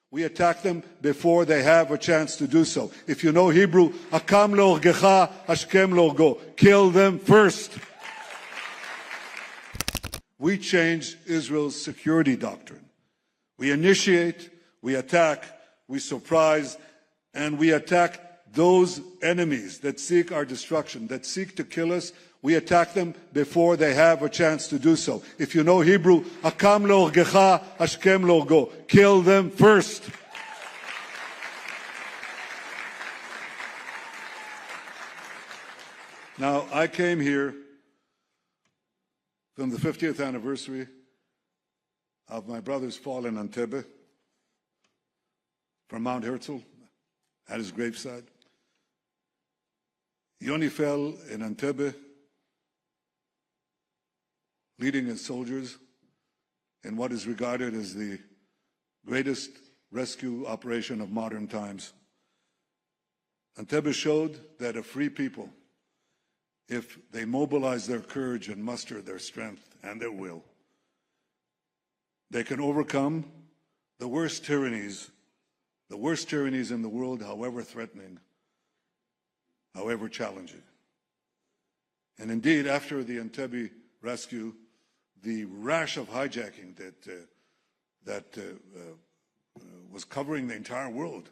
We attack them before they have a chance to do so. If you know Hebrew, Akam leorgecha, Ashkem leorgo. Kill them first. We change Israel's security doctrine. We initiate, we attack, we surprise, and we attack those enemies that seek our destruction, that seek to kill us. We attack them before they have a chance to do so. If you know Hebrew, Akam leorgecha, Ashkem leorgo. Kill them first. Now, I came here from the 50th anniversary of my brother's fall in Entebbe, from Mount Herzl, at his graveside. Yoni fell in Entebbe, leading his soldiers in what is regarded as the greatest rescue operation of modern times. Entebbe showed that a free people, if they mobilize their courage and muster their strength and their will, they can overcome the worst tyrannies in the world, however threatening, however challenging. And indeed, after the Entebbe rescue, the rash of hijacking that was covering the entire world,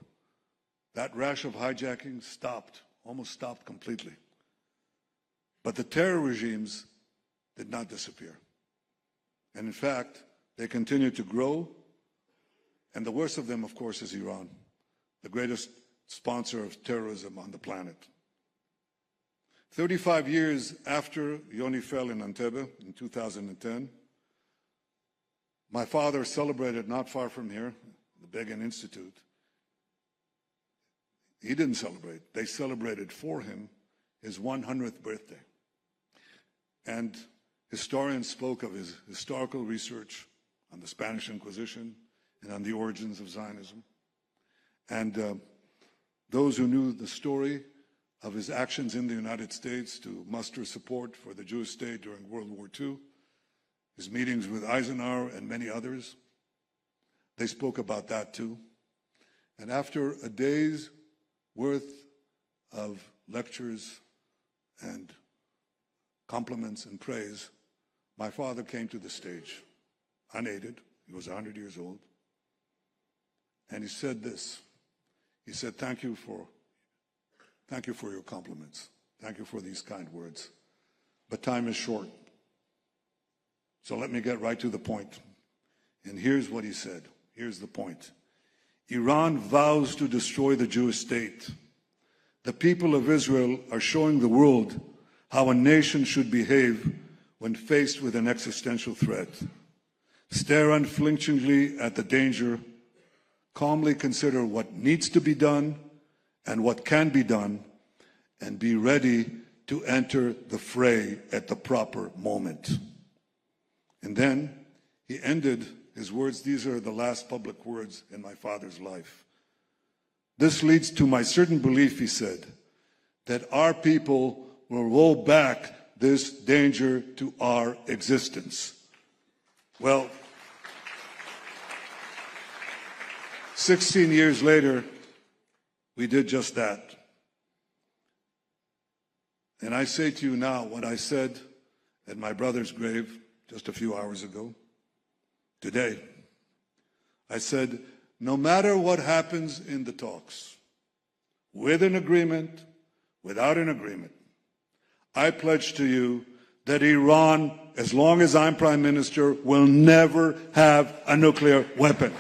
that rash of hijacking stopped, almost stopped completely. But the terror regimes did not disappear. And in fact, they continue to grow. And the worst of them, of course, is Iran, the greatest sponsor of terrorism on the planet. 35 years after Yoni fell in Entebbe in 2010, my father celebrated not far from here, the Begin Institute. He didn't celebrate. They celebrated for him his 100th birthday. And historians spoke of his historical research on the Spanish Inquisition and on the origins of Zionism. And those who knew the story of his actions in the United States to muster support for the Jewish state during World War II, his meetings with Eisenhower and many others, they spoke about that too. And after a day's worth of lectures and compliments and praise, my father came to the stage, unaided. He was 100 years old. And he said this. He said, thank you for your compliments. Thank you for these kind words. But time is short. So let me get right to the point. And here's what he said. Here's the point. Iran vows to destroy the Jewish state. The people of Israel are showing the world how a nation should behave when faced with an existential threat. Stare unflinchingly at the danger, calmly consider what needs to be done and what can be done, and be ready to enter the fray at the proper moment. And then he ended his words. These are the last public words in my father's life. This leads to my certain belief, he said, that our people will roll back this danger to our existence. Well, 16 years later, we did just that. And I say to you now what I said at my brother's grave just a few hours ago. Today, I said, no matter what happens in the talks, with an agreement, without an agreement, I pledge to you that Iran, as long as I'm Prime Minister, will never have a nuclear weapon.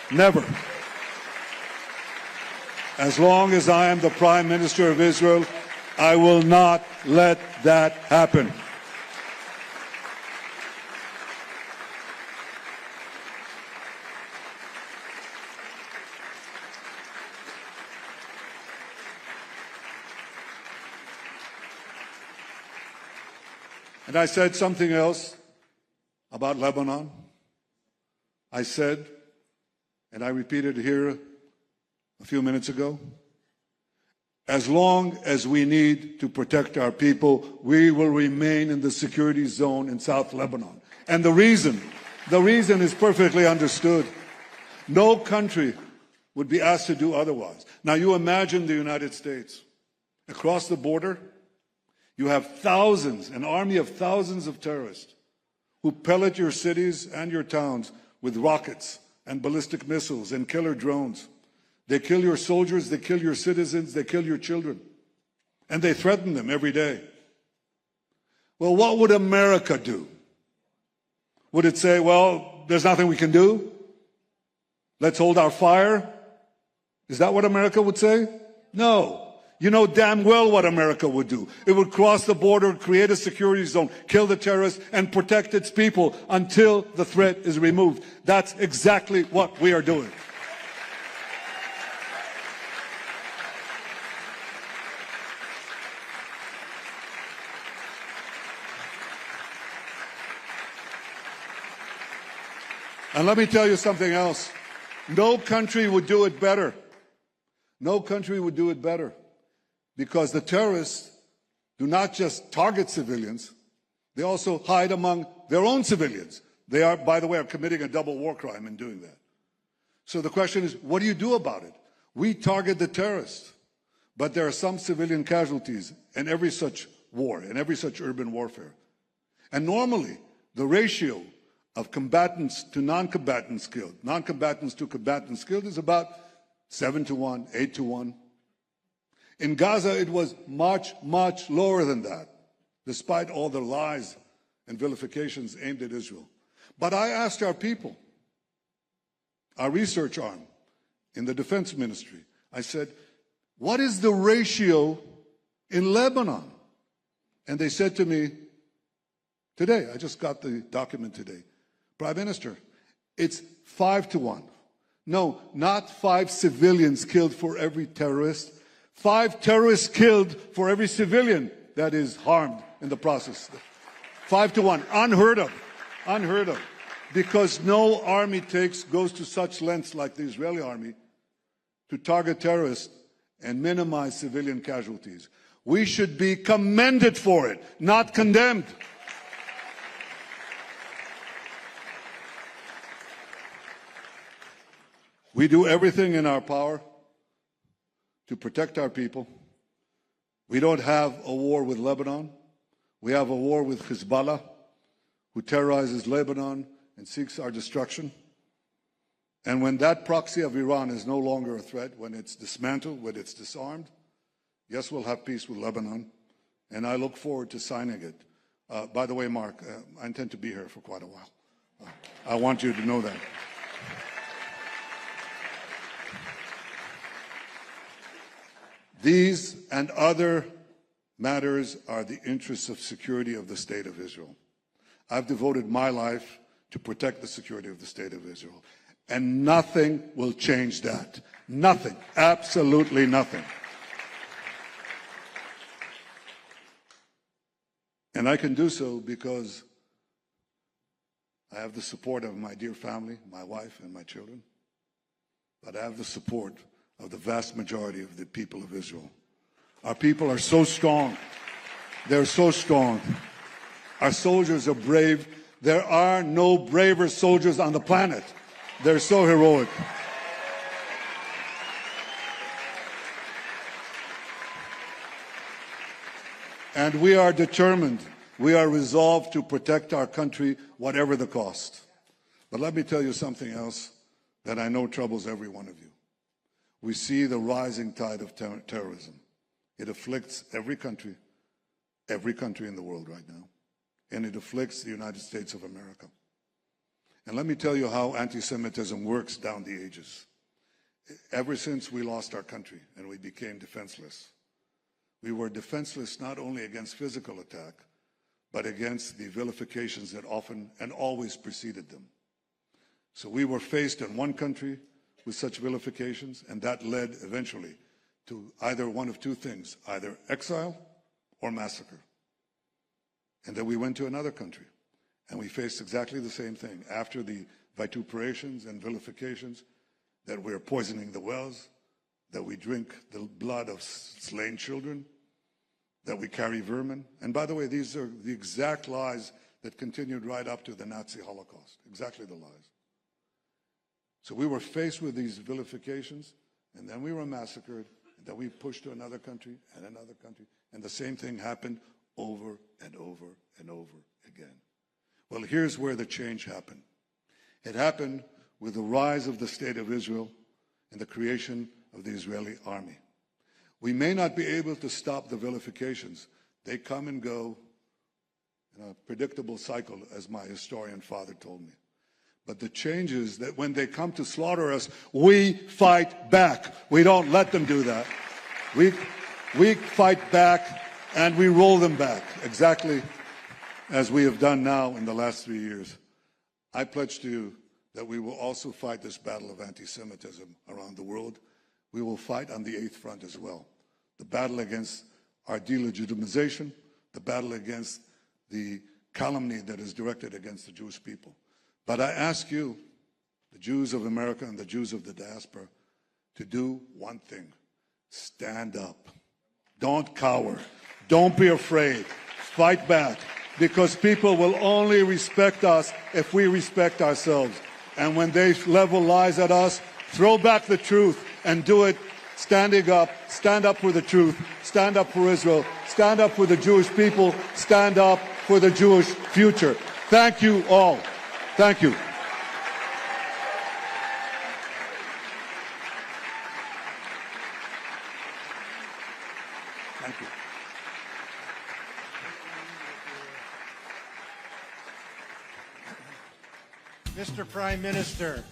Never. As long as I am the Prime Minister of Israel, I will not let that happen. And I said something else about Lebanon. I said, and I repeated here a few minutes ago, as long as we need to protect our people, we will remain in the security zone in South Lebanon. And the reason is perfectly understood. No country would be asked to do otherwise. Now you imagine the United States. Across the border, you have thousands, an army of thousands of terrorists who pellet your cities and your towns with rockets and ballistic missiles and killer drones. They kill your soldiers, they kill your citizens, they kill your children. And they threaten them every day. Well, what would America do? Would it say, well, there's nothing we can do? Let's hold our fire? Is that what America would say? No. You know damn well what America would do. It would cross the border, create a security zone, kill the terrorists, and protect its people until the threat is removed. That's exactly what we are doing. And let me tell you something else. No country would do it better. No country would do it better. Because the terrorists do not just target civilians, they also hide among their own civilians. They are, by the way, committing a double war crime in doing that. So the question is, what do you do about it? We target the terrorists, but there are some civilian casualties in every such war, in every such urban warfare. And normally, the ratio of combatants to non-combatants killed, non-combatants to combatants killed is about 7 to 1, 8 to 1. In Gaza, it was much, much lower than that, despite all the lies and vilifications aimed at Israel. But I asked our people, our research arm in the defense ministry, I said, what is the ratio in Lebanon? And they said to me, today, I just got the document today, Prime Minister, it's 5 to 1. No, not 5 civilians killed for every terrorist. 5 terrorists killed for every civilian that is harmed in the process. 5 to 1, unheard of, unheard of. Because no army goes to such lengths like the Israeli army to target terrorists and minimize civilian casualties. We should be commended for it, not condemned. We do everything in our power to protect our people. We don't have a war with Lebanon. We have a war with Hezbollah, who terrorizes Lebanon and seeks our destruction. And when that proxy of Iran is no longer a threat, when it's dismantled, when it's disarmed, yes, we'll have peace with Lebanon, and I look forward to signing it. By the way, Mark, I intend to be here for quite a while. I want you to know that. These and other matters are the interests of security of the State of Israel. I've devoted my life to protect the security of the State of Israel. And nothing will change that. Nothing. Absolutely nothing. And I can do so because I have the support of my dear family, my wife and my children. But I have the support of the vast majority of the people of Israel. Our people are so strong. They're so strong. Our soldiers are brave. There are no braver soldiers on the planet. They're so heroic. And we are determined. We are resolved to protect our country, whatever the cost. But let me tell you something else that I know troubles every one of you. We see the rising tide of terrorism. It afflicts every country in the world right now. And it afflicts the United States of America. And let me tell you how anti-Semitism works down the ages. Ever since we lost our country and we became defenseless, we were defenseless not only against physical attack, but against the vilifications that often and always preceded them. So we were faced in one country with such vilifications, and that led eventually to either one of two things, either exile or massacre. And then we went to another country, and we faced exactly the same thing. After the vituperations and vilifications, that we're poisoning the wells, that we drink the blood of slain children, that we carry vermin. And by the way, these are the exact lies that continued right up to the Nazi Holocaust, exactly the lies. So we were faced with these vilifications, and then we were massacred, and then we pushed to another country and another country, and the same thing happened over and over and over again. Well, here's where the change happened. It happened with the rise of the State of Israel and the creation of the Israeli army. We may not be able to stop the vilifications. They come and go in a predictable cycle, as my historian father told me. But the change is that when they come to slaughter us, we fight back. We don't let them do that. We fight back and we roll them back, exactly as we have done now in the last 3 years. I pledge to you that we will also fight this battle of anti-Semitism around the world. We will fight on the eighth front as well. The battle against our delegitimization, the battle against the calumny that is directed against the Jewish people. But I ask you, the Jews of America and the Jews of the diaspora, to do one thing. Stand up. Don't cower. Don't be afraid. Fight back. Because people will only respect us if we respect ourselves. And when they level lies at us, throw back the truth and do it standing up. Stand up for the truth. Stand up for Israel. Stand up for the Jewish people. Stand up for the Jewish future. Thank you all. Thank you. Thank you. Mr. Prime Minister,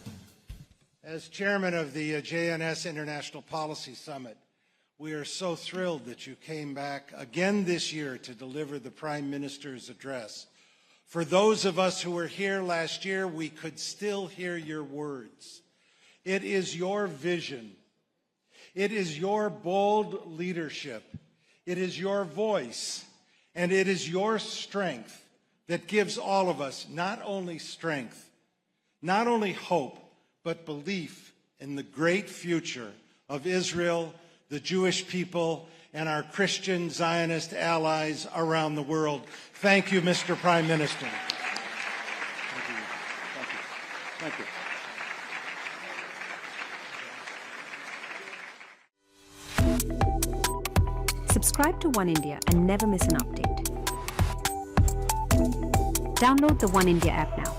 as chairman of the JNS International Policy Summit, we are so thrilled that you came back again this year to deliver the Prime Minister's address. For those of us who were here last year, we could still hear your words. It is your vision. It is your bold leadership. It is your voice. And it is your strength that gives all of us not only strength, not only hope, but belief in the great future of Israel, the Jewish people, and our Christian Zionist allies around the world. Thank you, Mr. Prime Minister. Thank you. Thank you. Thank you. Subscribe to One India and never miss an update. Download the One India app now.